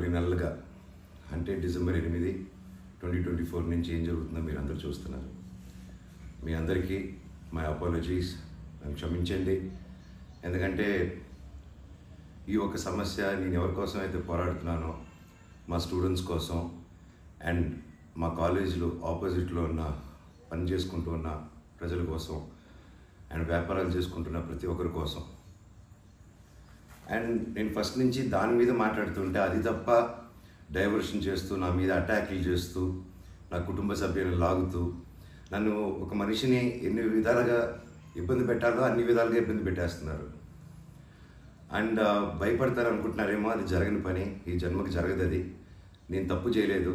కొన్ని నెలలుగా అంటే డిసెంబర్ 8, 2024 నుంచి ఏం జరుగుతుందో మీరు అందరూ చూస్తున్నారు. మీ అందరికీ మై అపాలజీస్, నన్ను క్షమించండి. ఎందుకంటే ఈ ఒక సమస్య నేను ఎవరి కోసం అయితే పోరాడుతున్నానో మా స్టూడెంట్స్ కోసం అండ్ మా కాలేజీలో ఆపోజిట్లో ఉన్న పని చేసుకుంటూ ఉన్న ప్రజల కోసం అండ్ వ్యాపారాలు చేసుకుంటున్న ప్రతి ఒక్కరి కోసం. అండ్ నేను ఫస్ట్ నుంచి దాని మీద మాట్లాడుతుంటే అది తప్ప డైవర్షన్ చేస్తూ నా మీద అటాక్లు చేస్తూ నా కుటుంబ సభ్యులను లాగుతూ నన్ను ఒక మనిషిని ఎన్ని విధాలుగా ఇబ్బంది పెట్టాలో అన్ని విధాలుగా ఇబ్బంది పెట్టేస్తున్నారు. అండ్ భయపడతారు అనుకుంటున్నారేమో, అది జరగని పని, ఈ జన్మకి జరగదు. అది నేను తప్పు చేయలేదు.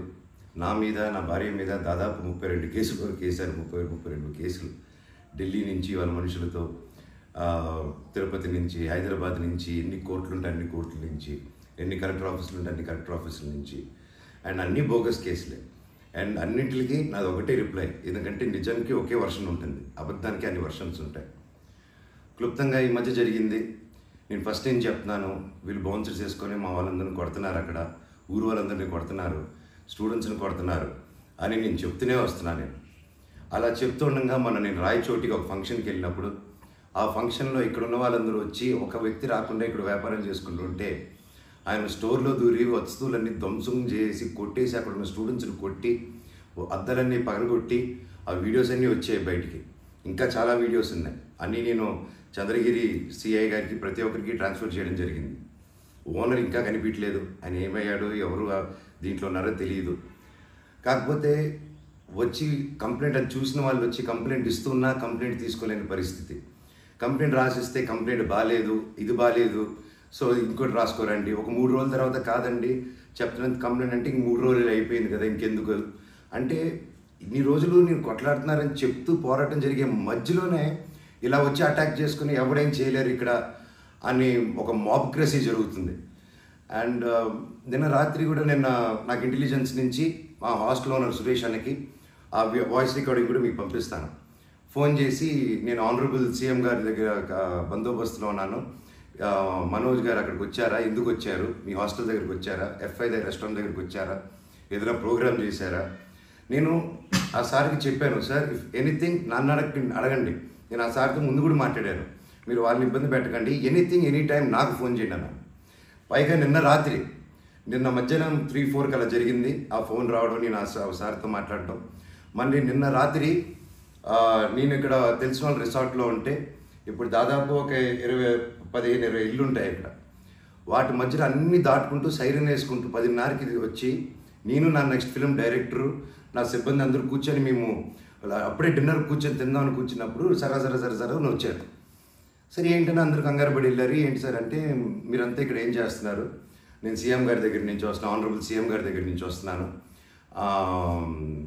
నా మీద నా భార్య మీద దాదాపు 32 కేసుల వరకు వేశారు. 32 కేసులు ఢిల్లీ నుంచి వాళ్ళ మనుషులతో, తిరుపతి నుంచి, హైదరాబాద్ నుంచి, ఎన్ని కోర్టులు ఉంటే అన్ని కోర్టుల నుంచి, ఎన్ని కలెక్టర్ ఆఫీసులు ఉంటే అన్ని కలెక్టర్ ఆఫీసుల నుంచి, అండ్ అన్ని బోగస్ కేసులే. అండ్ అన్నింటికి నాది ఒకటే రిప్లై, ఎందుకంటే నిజానికి ఒకే వర్షన్ ఉంటుంది, అబద్ధానికి అన్ని వర్షన్స్ ఉంటాయి. క్లుప్తంగా ఈ మధ్య జరిగింది. నేను ఫస్ట్ ఏం చెప్తున్నాను, వీళ్ళు బౌన్సర్స్ చేసుకొని మా వాళ్ళందరినీ కొడుతున్నారు, అక్కడ ఊరు వాళ్ళందరినీ కొడుతున్నారు, స్టూడెంట్స్ని కొడుతున్నారు అని నేను చెప్తూనే వస్తున్నాను. నేను అలా చెప్తుండగా నేను రాయచోటికి ఒక ఫంక్షన్కి వెళ్ళినప్పుడు ఆ ఫంక్షన్లో ఇక్కడ ఉన్న వాళ్ళందరూ వచ్చి ఒక వ్యక్తి రాకుండా ఇక్కడ వ్యాపారం చేసుకుంటుంటే ఆయన స్టోర్లో దూరి వస్తువులన్నీ ధ్వంసం చేసి కొట్టేసి అక్కడ ఉన్న స్టూడెంట్స్ని కొట్టి అద్దాలన్నీ పగలగొట్టి ఆ వీడియోస్ అన్నీ వచ్చాయి బయటికి. ఇంకా చాలా వీడియోస్ ఉన్నాయి. అన్నీ నేను చంద్రగిరి సిఐ గారికి ప్రతి ఒక్కరికి ట్రాన్స్ఫర్ చేయడం జరిగింది. ఓనర్ ఇంకా కనిపించలేదు, ఆయన ఏమయ్యాడో ఎవరు దీంట్లో ఉన్నారో తెలియదు. కాకపోతే వచ్చి కంప్లైంట్ అది చూసిన వాళ్ళు వచ్చి కంప్లైంట్ ఇస్తున్నా కంప్లైంట్ తీసుకోలేని పరిస్థితి. కంప్లైంట్ రాసిస్తే కంప్లైంట్ బాగాలేదు, ఇది బాగాలేదు, సో ఇంకోటి రాసుకోరండి. ఒక 3 రోజుల తర్వాత కాదండి చెప్తున్నంత కంప్లైంట్ అంటే ఇంక 3 రోజులు అయిపోయింది కదా, ఇంకెందుకు అంటే ఇన్ని రోజులు నేను కొట్లాడుతున్నారని చెప్తూ పోరాటం జరిగే మధ్యలోనే ఇలా వచ్చి అటాక్ చేసుకుని ఎవడేం చేయలేరు ఇక్కడ అని ఒక మాబ్క్రసీ జరుగుతుంది. అండ్ నిన్న రాత్రి కూడా నాకు ఇంటెలిజెన్స్ నుంచి మా హాస్టల్లో ఉన్న సురేష్ అన్నకి ఆ వాయిస్ రికార్డింగ్ కూడా మీకు పంపిస్తాను. ఫోన్ చేసి నేను ఆనరబుల్ సీఎం గారి దగ్గర బందోబస్తులో ఉన్నాను, మనోజ్ గారు అక్కడికి వచ్చారా, ఎందుకు వచ్చారు, మీ హాస్టల్ దగ్గరికి వచ్చారా, ఎఫ్ఐ దగ్గర రెస్టారెంట్ దగ్గరికి వచ్చారా, ఏదైనా ప్రోగ్రామ్ చేశారా. నేను ఆ సార్కి చెప్పాను, సార్ ఇఫ్ ఎనీథింగ్ నన్ను అడగండి. నేను ఆ సార్తో ముందు కూడా మాట్లాడాను, మీరు వాళ్ళని ఇబ్బంది పెట్టకండి, ఎనీథింగ్ ఎనీ టైం నాకు ఫోన్ చేయండి అన్నాను. పైగా నిన్న మధ్యాహ్నం 3-4 అలా జరిగింది ఆ ఫోన్ రావడం, నేను ఆ సార్తో మాట్లాడటం. మళ్ళీ నిన్న రాత్రి నేను ఇక్కడ తెలిసిన వాళ్ళ రిసార్ట్లో ఉంటే ఇప్పుడు దాదాపు ఒక 15-20 ఇల్లు ఉంటాయి ఇక్కడ. వాటి మధ్యలో అన్నీ దాటుకుంటూ సైరన్ వేసుకుంటూ 10:30కి వచ్చి నేను నా నెక్స్ట్ ఫిలిం డైరెక్టరు నా సిబ్బంది అందరూ కూర్చొని మేము అప్పుడే డిన్నర్ కూర్చొని తిందామని కూర్చున్నప్పుడు సరా అని వచ్చారు. సరే ఏంటంటే అందరూ కంగారు పడి వెళ్ళారు. ఏంటి సార్ అంటే, మీరంతా ఇక్కడ ఏం చేస్తున్నారు, నేను సీఎం గారి దగ్గర నుంచి వస్తున్నాను, ఆనరబుల్ సీఎం గారి దగ్గర నుంచి వస్తున్నాను,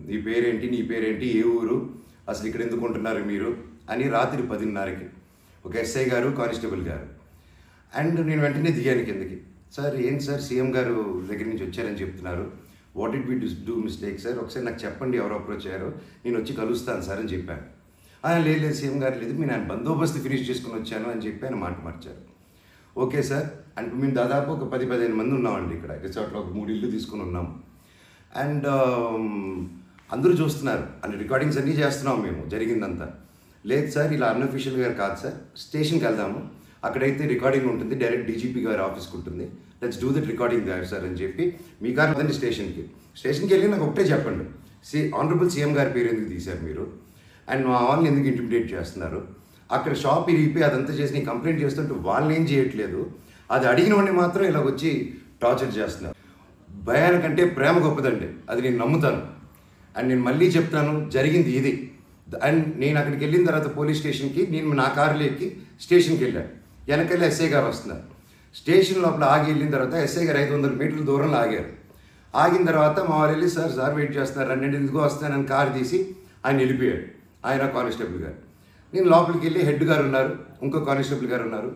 నీ పేరేంటి, ఏ ఊరు, అసలు ఇక్కడ ఎందుకు ఉంటున్నారు మీరు అని రాత్రి 10:30కి ఒక ఎస్ఐ గారు, కానిస్టేబుల్ గారు. అండ్ నేను వెంటనే దిగాను కిందకి. సార్ ఏంటి సార్ సీఎం గారు దగ్గర నుంచి వచ్చారని చెప్తున్నారు, what did we do mistake sir, ఒకసారి నాకు చెప్పండి ఎవరు అప్రోచ్ అయ్యారో, నేను వచ్చి కలుస్తాను సార్ అని చెప్పాను. లేదు సీఎం గారు లేదు, నేను ఆయన బందోబస్తు ఫినిష్ చేసుకుని వచ్చాను అని చెప్పి ఆయన మాట మార్చారు. ఓకే సార్ అంటే మేము దాదాపు ఒక 10-15 మంది ఉన్నామండి ఇక్కడ రిసార్ట్లో, ఒక 3 ఇల్లు తీసుకుని ఉన్నాము. అండ్ అందరూ చూస్తున్నారు, అన్ని రికార్డింగ్స్ అన్నీ చేస్తున్నాం మేము జరిగిందంతా. లేదు సార్ ఇలా అన్అఫీషియల్ గారు కాదు సార్, స్టేషన్కి వెళ్దాము, అక్కడైతే రికార్డింగ్ ఉంటుంది, డైరెక్ట్ డీజీపీ గారి ఆఫీస్కి ఉంటుంది, లెట్స్ డూ దట్ రికార్డింగ్ గారు సార్ అని చెప్పి మీ కారు వద్దండి స్టేషన్కి వెళ్ళి నాకు ఒకటే చెప్పండి, ఆనరబుల్ సీఎం గారి పేరు ఎందుకు తీశారు మీరు, అండ్ మా వాళ్ళని ఎందుకు ఇంటిమిడేట్ చేస్తున్నారు, అక్కడ షాప్ ఇరిగిపోయి అదంతా చేసి నేను కంప్లైంట్ చేస్తుంటే వాళ్ళని ఏం చేయట్లేదు, అది అడిగిన వాడిని మాత్రం ఇలా వచ్చి టార్చర్ చేస్తున్నారు. భయానికంటే ప్రేమ గొప్పదండి, అది నేను నమ్ముతాను. అండ్ నేను మళ్ళీ చెప్తాను, జరిగింది ఇది. అండ్ నేను అక్కడికి వెళ్ళిన తర్వాత పోలీస్ స్టేషన్కి నేను నా కారులో ఎక్కి స్టేషన్కి వెళ్ళాను. వెనకెళ్ళి ఎస్ఐ గారు వస్తున్నారు. స్టేషన్ లోపల ఆగి వెళ్ళిన తర్వాత ఎస్ఐ గారు 500 మీటర్ల దూరంలో ఆగారు. ఆగిన తర్వాత మా వాళ్ళు వెళ్ళి సార్ వెయిట్ చేస్తున్నారు, రండి ఎందుకు వస్తానని కారు తీసి ఆయన వెళ్ళిపోయాడు, ఆయన కానిస్టేబుల్ గారు. నేను లోపలికి వెళ్ళి హెడ్ గారు ఉన్నారు, ఇంకో కానిస్టేబుల్ గారు ఉన్నారు.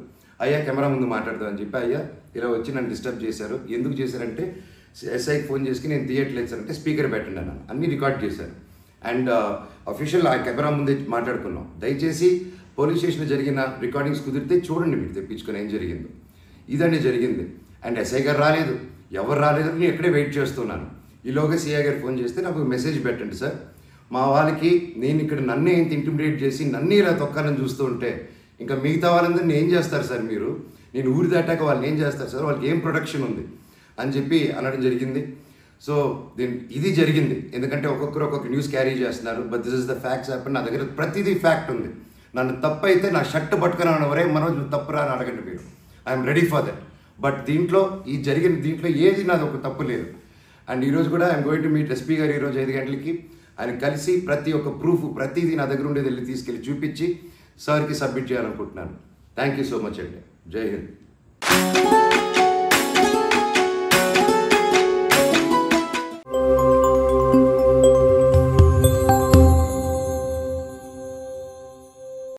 అయ్యా కెమెరా ముందు మాట్లాడదామని చెప్పి, అయ్యా ఇలా వచ్చి నన్ను డిస్టర్బ్ చేశారు, ఎందుకు చేశారంటే ఎస్ఐకి ఫోన్ చేసి నేను తీయట్లేదు సార్ అంటే స్పీకర్ పెట్టండి అన్నాను, అన్నీ రికార్డ్ చేశారు. అండ్ అఫీషియల్ ఆ కెమెరా ముందే మాట్లాడుకున్నాం. దయచేసి పోలీస్ స్టేషన్లో జరిగిన రికార్డింగ్స్ కుదిరితే చూడండి, మీరు తెప్పించుకొని ఏం జరిగిందో. ఇదండి జరిగింది. అండ్ ఎస్ఐ గారు రాలేదు, ఎవరు రాలేదు, నేను ఎక్కడే వెయిట్ చేస్తున్నాను. ఈలోగా సిఐ గారు ఫోన్ చేస్తే నాకు మెసేజ్ పెట్టండి సార్, మా వాళ్ళకి నేను ఇక్కడ నన్నే ఇంత ఇంటిమిడేట్ చేసి నన్నే ఇలా తొక్కాలని చూస్తూ ఉంటే ఇంకా మిగతా వాళ్ళందరినీ ఏం చేస్తారు సార్ మీరు, నేను ఊరి దాటాక వాళ్ళని ఏం చేస్తారు సార్, వాళ్ళకి ఏం ప్రొటెక్షన్ ఉంది అని చెప్పి అనడం జరిగింది. సో ఇది జరిగింది, ఎందుకంటే ఒక్కొక్కరు ఒక్కొక్క న్యూస్ క్యారీ చేస్తున్నారు. But this is the facts happen. నా దగ్గర ప్రతిదీ ఫ్యాక్ట్ ఉంది. నన్ను తప్పు అయితే నా షర్ట్ పట్టుకుని ఎవరే మనోజ్ తప్పురా అని అడగండి మీరు, I'm ready for that. But దీంట్లో దీంట్లో ఏది నాది ఒక తప్పు లేదు. అండ్ ఈరోజు కూడా I'm going to meet SP గారు ఈరోజు 5 గంటలకి. ఆయన కలిసి ప్రతి ఒక్క ప్రూఫ్ ప్రతిదీ నా దగ్గర ఉండేది వెళ్ళి తీసుకెళ్ళి చూపించి సార్కి సబ్మిట్ చేయాలనుకుంటున్నాను. థ్యాంక్ యూ సో మచ్ అండి. జై హింద్.